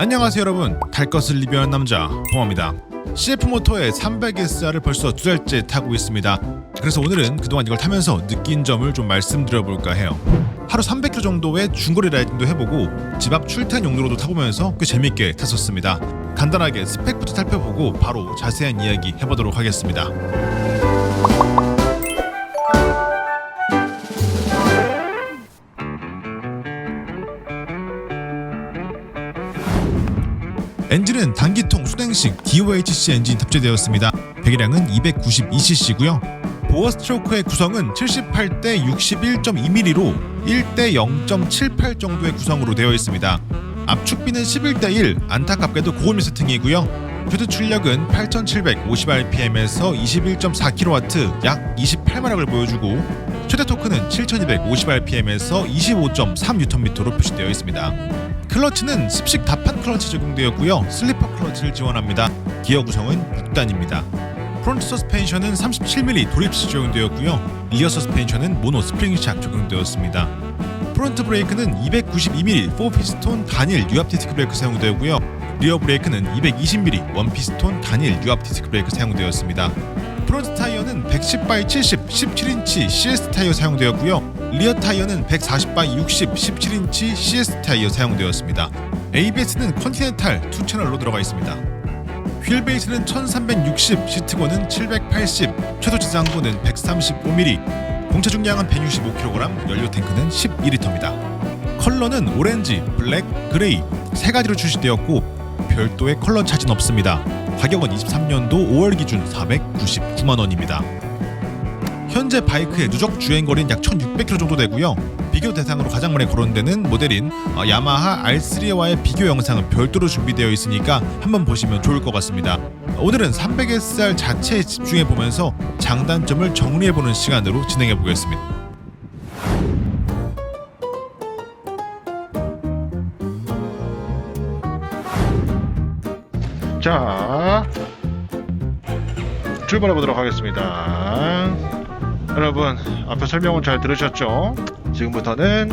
안녕하세요 여러분, 갈 것을 리뷰하는 남자 봉화입니다. CF모터의 300SR을 벌써 2달째 타고 있습니다. 그래서 오늘은 그동안 이걸 타면서 느낀 점을 좀 말씀드려볼까 해요. 하루 300km 정도의 중거리 라이딩도 해보고 집 앞 출퇴근 용도로도 타보면서 꽤 재밌게 탔었습니다. 간단하게 스펙부터 살펴보고 바로 자세한 이야기 해보도록 하겠습니다. 엔진은 단기통 수냉식 DOHC 엔진이 탑재되었습니다. 배기량은 292cc고요. 보어 스트로크의 구성은 78대 61.2mm로 1대 0.78 정도의 구성으로 되어 있습니다. 압축비는 11대 1, 안타깝게도 고음유 세팅이고요. 최대 출력은 8750rpm에서 21.4kW, 약 28마력을 보여주고 최대 토크는 7250rpm에서 25.3Nm로 표시되어 있습니다. 클러치는 습식 다판 클러치 적용되었고요. 슬리퍼 클러치를 지원합니다. 기어 구성은 6단입니다. 프론트 서스펜션은 37mm 도립식 적용되었고요. 리어 서스펜션은 모노 스프링샷 적용되었습니다. 프론트 브레이크는 292mm 4피스톤 단일 유압 디스크 브레이크 사용되었고요. 리어 브레이크는 220mm 원피스톤 단일 유압 디스크 브레이크 사용되었습니다. 프론트 타이어는 110x70 17인치 CS 타이어 사용되었고요. 리어 타이어는 140x60 17인치 CS 타이어 사용되었습니다. ABS는 컨티넨탈 2채널로 들어가 있습니다. 휠 베이스는 1360, 시트고는 780, 최소 지상고는 135mm, 공차 중량은 165kg, 연료 탱크는 12L입니다. 컬러는 오렌지, 블랙, 그레이 세 가지로 출시되었고 별도의 컬러 차지는 없습니다. 가격은 23년도 5월 기준 499만원입니다. 현재 바이크의 누적 주행거리는 약 1600km 정도 되고요. 비교 대상으로 가장 많이 거론되는 모델인 야마하 R3와의 비교 영상은 별도로 준비되어 있으니까 한번 보시면 좋을 것 같습니다. 오늘은 300SR 자체에 집중해보면서 장단점을 정리해보는 시간으로 진행해보겠습니다. 자, 출발해보도록 하겠습니다. 여러분, 앞에 설명은 잘 들으셨죠? 지금부터는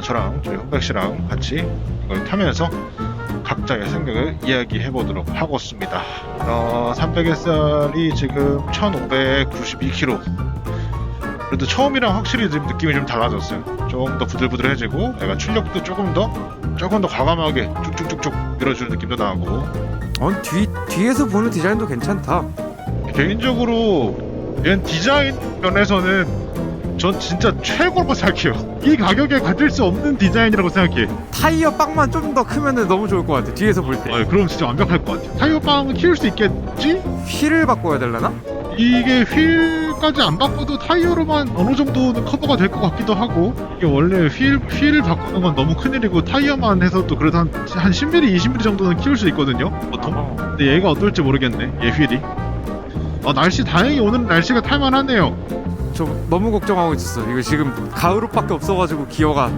저랑 저희 홍백씨랑 같이 이걸 타면서 각자의 생각을 이야기해보도록 하겠습니다. 300SR이 지금 1592km. 그래도 처음이랑 확실히 지금 느낌이 좀 달라졌어요. 조금 더 부들부들해지고 얘가 출력도 조금 더 과감하게 쭉쭉쭉쭉 밀어주는 느낌도 나고. 뒤에서 보는 디자인도 괜찮다. 개인적으로 얘는 디자인 면에서는 전 진짜 최고라고 생각해요. 이 가격에 가질 수 없는 디자인이라고 생각해. 타이어 빵만 좀 더 크면 너무 좋을 것 같아. 뒤에서 볼 때. 그럼 진짜 완벽할 것 같아. 타이어 빵은 키울 수 있겠지? 휠을 바꿔야 되려나? 이게 휠까지 안 바꿔도 타이어로만 어느 정도는 커버가 될 것 같기도 하고, 이게 원래 휠을 바꾸는 건 너무 큰일이고 타이어만 해서도 그래도 한 10mm, 20mm 정도는 키울 수 있거든요, 보통. 근데 얘가 어떨지 모르겠네, 얘 휠이. 날씨 다행히 오늘 날씨가 탈만하네요. 저 너무 걱정하고 있었어. 이거 지금 가을 옷밖에 없어가지고 기어가.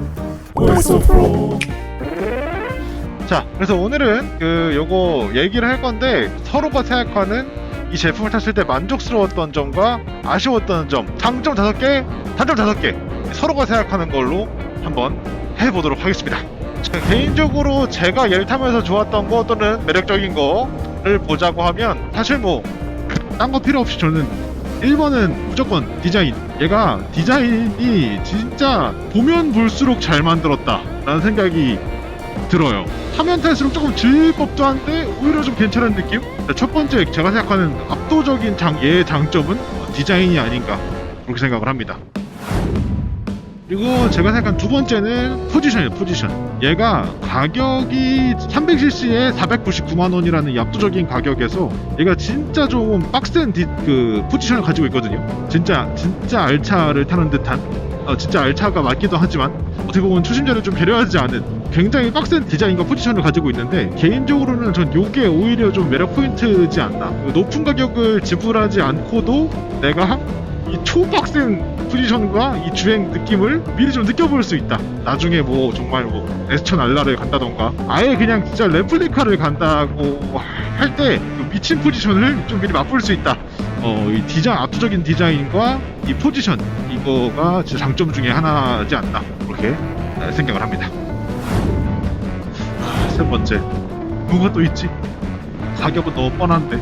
자, 그래서 오늘은 요거 얘기를 할 건데, 서로가 생각하는 이 제품을 탔을 때 만족스러웠던 점과 아쉬웠던 점, 장점 5개, 단점 5개, 서로가 생각하는 걸로 한번 해보도록 하겠습니다. 자, 개인적으로 제가 얘를 타면서 좋았던 거 또는 매력적인 거를 보자고 하면 사실 딴 거 필요 없이 저는 1번은 무조건 디자인. 얘가 디자인이 진짜 보면 볼수록 잘 만들었다 라는 생각이 들어요. 타면 탈수록 조금 질릴 법도 한데 오히려 좀 괜찮은 느낌? 첫 번째 제가 생각하는 압도적인 얘의 장점은 디자인이 아닌가 그렇게 생각을 합니다. 그리고 제가 생각한 두 번째는 포지션이에요. 포지션. 얘가 가격이 300cc에 499만원이라는 이 압도적인 가격에서 얘가 진짜 좀 빡센 포지션을 가지고 있거든요. 진짜 알차를 타는 듯한, 진짜 알차가 맞기도 하지만 어떻게 보면 초심자를 좀 배려하지 않은 굉장히 빡센 디자인과 포지션을 가지고 있는데, 개인적으로는 전 요게 오히려 좀 매력 포인트지 않나. 높은 가격을 지불하지 않고도 내가 이 초빡센 포지션과 이 주행 느낌을 미리 좀 느껴볼 수 있다. 나중에 정말 S1000 알라를 간다던가 아예 그냥 진짜 레플리카를 간다고 할 때 미친 포지션을 좀 미리 맛볼 수 있다. 이 압도적인 디자인과 이 포지션, 이거가 진짜 장점 중에 하나지 않나 그렇게 생각을 합니다. 세 번째, 뭐가 또 있지? 가격은 너무 뻔한데.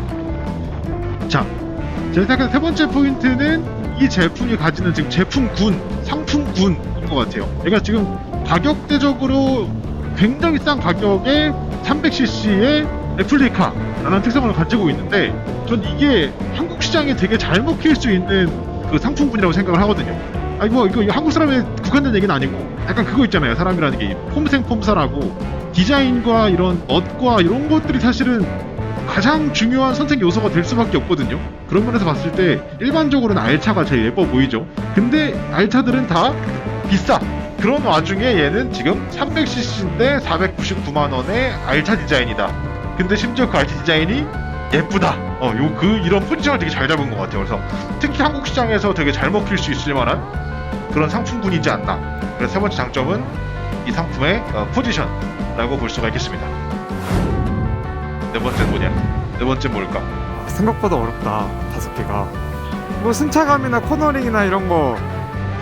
자, 제가 생각하는 세 번째 포인트는 이 제품이 가지는 지금 제품군, 상품군인 것 같아요. 얘가 지금 가격대적으로 굉장히 싼 가격에 300cc의 레플리카라는 특성을 가지고 있는데, 전 이게 한국 시장에 되게 잘 먹힐 수 있는 그 상품군이라고 생각을 하거든요. 아니 뭐 이거 한국 사람에 국한된 얘기는 아니고, 약간 그거 있잖아요. 사람이라는 게 폼생폼사라고 디자인과 이런 멋과 이런 것들이 사실은 가장 중요한 선택 요소가 될 수밖에 없거든요. 그런 면에서 봤을 때 일반적으로는 알차가 제일 예뻐 보이죠. 근데 알차들은 다 비싸. 그런 와중에 얘는 지금 300cc인데 499만원의 알차 디자인이다. 근데 심지어 그 알차 디자인이 예쁘다. 이런 포지션을 되게 잘 잡은 것 같아요. 그래서 특히 한국 시장에서 되게 잘 먹힐 수 있을 만한 그런 상품군이지 않나. 그래서 세 번째 장점은 이 상품의 포지션이라고 볼 수가 있겠습니다. 네 번째는 뭐냐? 네 번째 뭘까? 생각보다 어렵다. 5개가. 뭐 승차감이나 코너링이나 이런 거.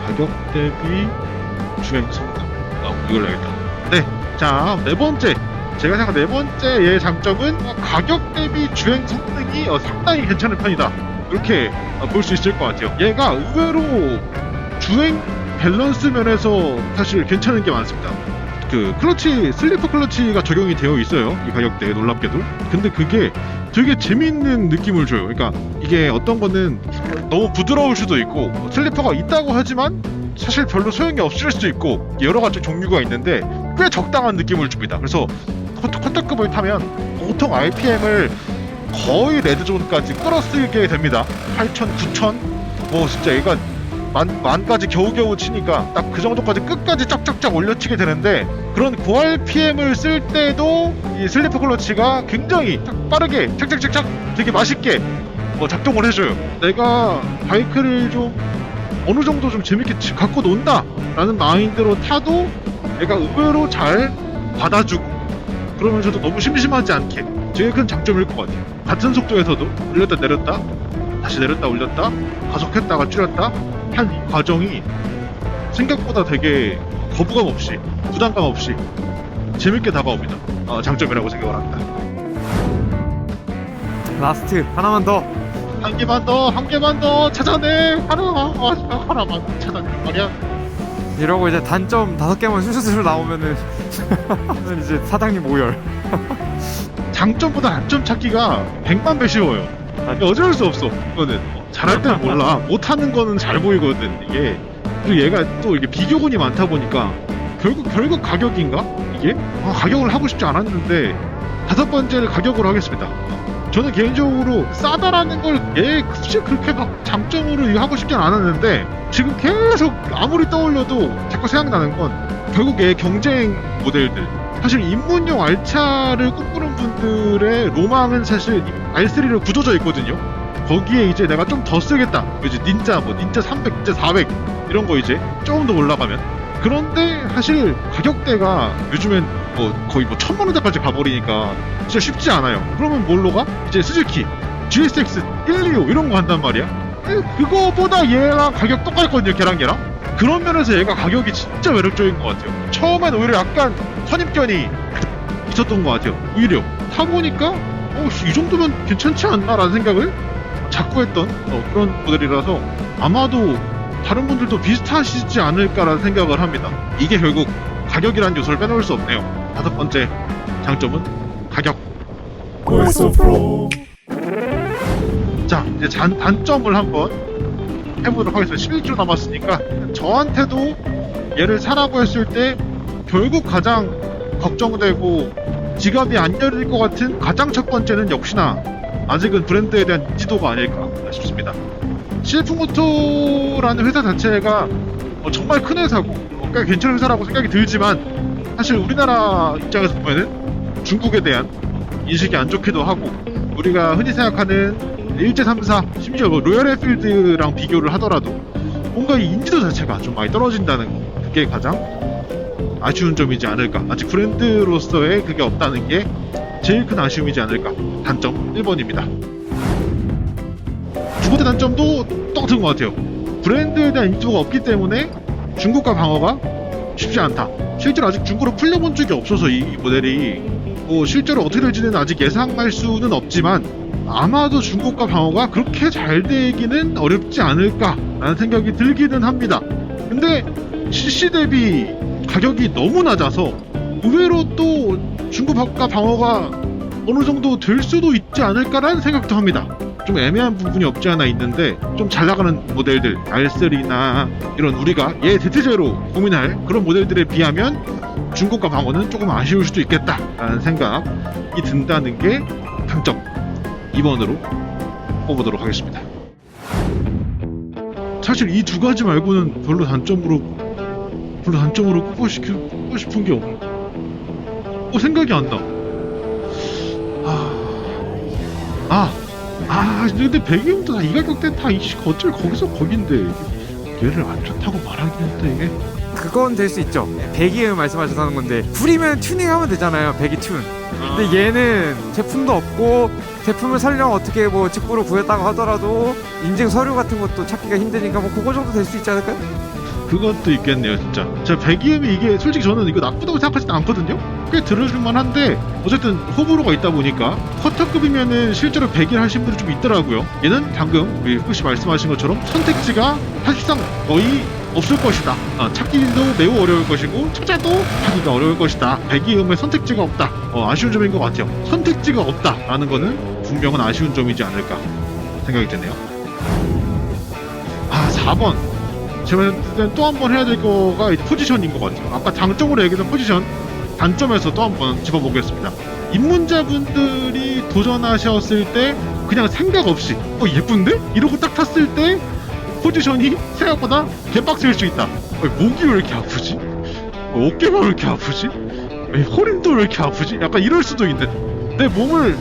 가격 대비 주행 성능. 이걸 해야겠다. 네, 자, 네 번째. 제가 생각한 네 번째의 장점은 가격 대비 주행 성능이 상당히 괜찮은 편이다. 이렇게 볼 수 있을 것 같아요. 얘가 의외로 주행 밸런스 면에서 사실 괜찮은 게 많습니다. 그 클러치, 슬리퍼 클러치가 적용이 되어 있어요. 이 가격대에 놀랍게도. 근데 그게 되게 재밌는 느낌을 줘요. 그러니까 이게 어떤 거는 너무 부드러울 수도 있고 슬리퍼가 있다고 하지만 사실 별로 소용이 없을 수도 있고 여러 가지 종류가 있는데 꽤 적당한 느낌을 줍니다. 그래서 컨터급을 타면 보통 RPM을 거의 레드존까지 끌어쓰게 됩니다. 8,000, 9,000 뭐 진짜 얘가 만까지 겨우겨우 치니까 딱 그 정도까지 끝까지 쫙쫙쫙 올려치게 되는데, 그런 고RPM을 쓸 때도 이 슬리퍼 클러치가 굉장히 빠르게 착착착착 되게 맛있게 작동을 해줘요. 내가 바이크를 좀 어느 정도 좀 재밌게 갖고 논다 라는 마인드로 타도 얘가 의외로 잘 받아주고, 그러면서도 너무 심심하지 않게 되게 큰 장점일 것 같아요. 같은 속도에서도 올렸다 내렸다 다시 내렸다 올렸다 가속했다가 줄였다 한 이 과정이 생각보다 되게 거부감 없이 부담감 없이 재밌게 다가옵니다. 장점이라고 생각을 합니다. 라스트 하나만 더. 한 개만 더 찾아내. 하나만 찾아내 말이야. 이러고 이제 단점 5개만 술술 나오면은 이제 사장님 오열. 장점보다 단점 찾기가 100만 배 쉬워요. 어쩔 수 없어. 이거는 잘할 때는 몰라. 못하는 거는 잘 보이거든 이게. 그리고 얘가 또 이게 비교군이 많다 보니까 결국 가격인가? 이게? 가격을 하고 싶지 않았는데 5번째를 가격으로 하겠습니다. 저는 개인적으로 싸다라는 걸 굳이 그렇게 막 장점으로 하고 싶진 않았는데, 지금 계속 아무리 떠올려도 자꾸 생각나는 건 결국 얘 경쟁 모델들, 사실 입문용 알차를 꿈꾸는 분들의 로망은 사실 R3로 굳어져 있거든요. 거기에 이제 내가 좀 더 쓰겠다, 이제 닌자 300, 닌자 400 이런 거 이제 조금 더 올라가면. 그런데 사실 가격대가 요즘엔 거의 1,000만원대까지 가버리니까 진짜 쉽지 않아요. 그러면 뭘로 가? 이제 스즈키 GSX 125 이런 거 한단 말이야. 그거보다 얘랑 가격 똑같거든요, 걔랑. 그런 면에서 얘가 가격이 진짜 매력적인 것 같아요. 처음엔 오히려 약간 선입견이 있었던 것 같아요. 오히려 타보니까 이 정도면 괜찮지 않나 라는 생각을 자꾸 했던 그런 모델이라서 아마도 다른 분들도 비슷하시지 않을까라는 생각을 합니다. 이게 결국 가격이라는 요소를 빼놓을 수 없네요. 5번째 장점은 가격. 자, 이제 단점을 한번 해보도록 하겠습니다. 11km 남았으니까. 저한테도 얘를 사라고 했을 때 결국 가장 걱정되고 지갑이 안 열릴 것 같은 가장 첫 번째는 역시나 아직은 브랜드에 대한 인지도가 아닐까 싶습니다. CF모토라는 회사 자체가 정말 큰 회사고 꽤 괜찮은 회사라고 생각이 들지만, 사실 우리나라 입장에서 보면은 중국에 대한 인식이 안 좋기도 하고, 우리가 흔히 생각하는 일제3사, 심지어 로열 엔필드랑 비교를 하더라도 뭔가 이 인지도 자체가 좀 많이 떨어진다는 거, 그게 가장 아쉬운 점이지 않을까. 아직 브랜드로서의 그게 없다는 게 제일 큰 아쉬움이지 않을까. 단점 1번입니다. 두 번째 단점도 똑같은 것 같아요. 브랜드에 대한 인지도가 없기 때문에 중국과 방어가 쉽지 않다. 실제로 아직 중국으로 풀려본 적이 없어서 이 모델이 뭐 실제로 어떻게 될지는 아직 예상할 수는 없지만 아마도 중고가 방어가 그렇게 잘 되기는 어렵지 않을까라는 생각이 들기는 합니다. 근데 CC 대비 가격이 너무 낮아서 의외로 또 중고가 방어가 어느 정도 될 수도 있지 않을까라는 생각도 합니다. 좀 애매한 부분이 없지 않아 있는데 좀 잘 나가는 모델들 R3나 이런 우리가 Z0로 고민할 그런 모델들에 비하면 중고가 방어는 조금 아쉬울 수도 있겠다라는 생각이 든다는 게 장점 2번으로 뽑아보도록 하겠습니다. 사실 이 두 가지 말고는 별로 단점으로 꼽고 싶은 게 생각이 안 나. 근데 배기음도 다 이 가격대 다 어쩔 거기서 거긴데 얘를 안 좋다고 말하기는 이게 그건 될 수 있죠. 배기음 말씀하셔서 건데 불이면 튜닝하면 되잖아요. 배기 튠. 근데 얘는 제품도 없고 제품을 설령 어떻게 뭐 직구로 구했다고 하더라도 인증 서류 같은 것도 찾기가 힘드니까 뭐 그거 정도 될 수 있지 않을까요? 그것도 있겠네요 진짜. 제가 배기음이 이게 솔직히 저는 이거 나쁘다고 생각하지는 않거든요. 꽤 들어줄만 한데 어쨌든 호불호가 있다 보니까 쿼터급이면은 실제로 배기를 하신 분들이 좀 있더라고요. 얘는 방금 우리 혹시 말씀하신 것처럼 선택지가 사실상 거의 없을 것이다. 찾기도 매우 어려울 것이고 찾아도 하기가 어려울 것이다. 배기음에 선택지가 없다. 아쉬운 점인 것 같아요. 선택지가 없다라는 거는 분명한 아쉬운 점이지 않을까 생각이 드네요. 4번 제가 또 한 번 해야 될 거가 포지션인 것 같아요. 아까 장점으로 얘기했던 포지션, 단점에서 또 한 번 짚어보겠습니다. 입문자분들이 도전하셨을 때 그냥 생각 없이 예쁜데? 이러고 딱 탔을 때 포지션이 생각보다 개빡칠 수 있다. 목이 왜 이렇게 아프지? 어깨가 왜 이렇게 아프지? 허리도 왜 이렇게 아프지? 약간 이럴 수도 있는데 내 몸을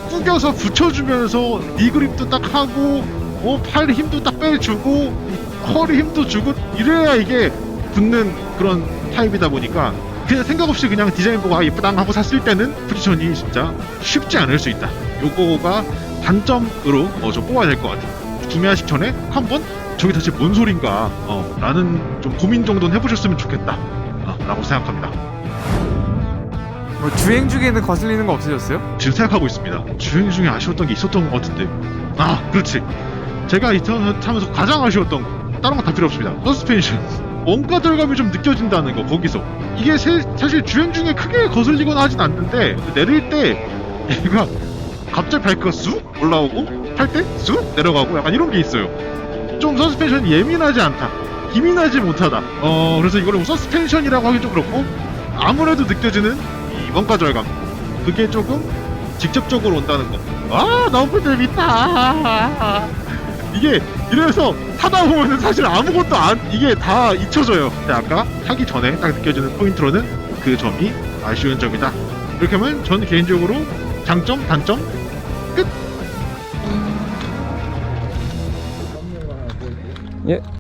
구겨서 붙여주면서 니 그립도 딱 하고 팔 힘도 딱 빼주고 허리 힘도 주고 이래야 이게 붙는 그런 타입이다 보니까 그냥 생각 없이 그냥 디자인 보고 예쁘다 하고 샀을 때는 포지션이 진짜 쉽지 않을 수 있다. 요거가 단점으로 좀 뽑아야 될 것 같아요. 구매하시기 전에 한번 저게 대체 뭔 소린가 라는 좀 고민 정도는 해보셨으면 좋겠다 라고 생각합니다. 뭐 주행 중에는 거슬리는 거 없으셨어요? 지금 생각하고 있습니다. 주행 중에 아쉬웠던 게 있었던 것 같은데 그렇지. 제가 이 차 타면서 가장 아쉬웠던 거 다른 건 다 필요 없습니다. 서스펜션 원가 절감이 좀 느껴진다는 거. 거기서 이게 사실 주행 중에 크게 거슬리거나 하진 않는데 내릴 때 얘가 갑자기 바이크가 쑥 올라오고 탈 때 쑥 내려가고 약간 이런 게 있어요. 좀 서스펜션이 예민하지 않다, 기민하지 못하다. 그래서 이거를 서스펜션이라고 하기 좀 그렇고 아무래도 느껴지는 이 원가 절감, 그게 조금 직접적으로 온다는 거. 너무 재밌다. 이게 이래서 타다 보면은 사실 아무것도 이게 다 잊혀져요. 근데 아까 타기 전에 딱 느껴지는 포인트로는 그 점이 아쉬운 점이다. 이렇게 하면 저는 개인적으로 장점, 단점 끝. 예.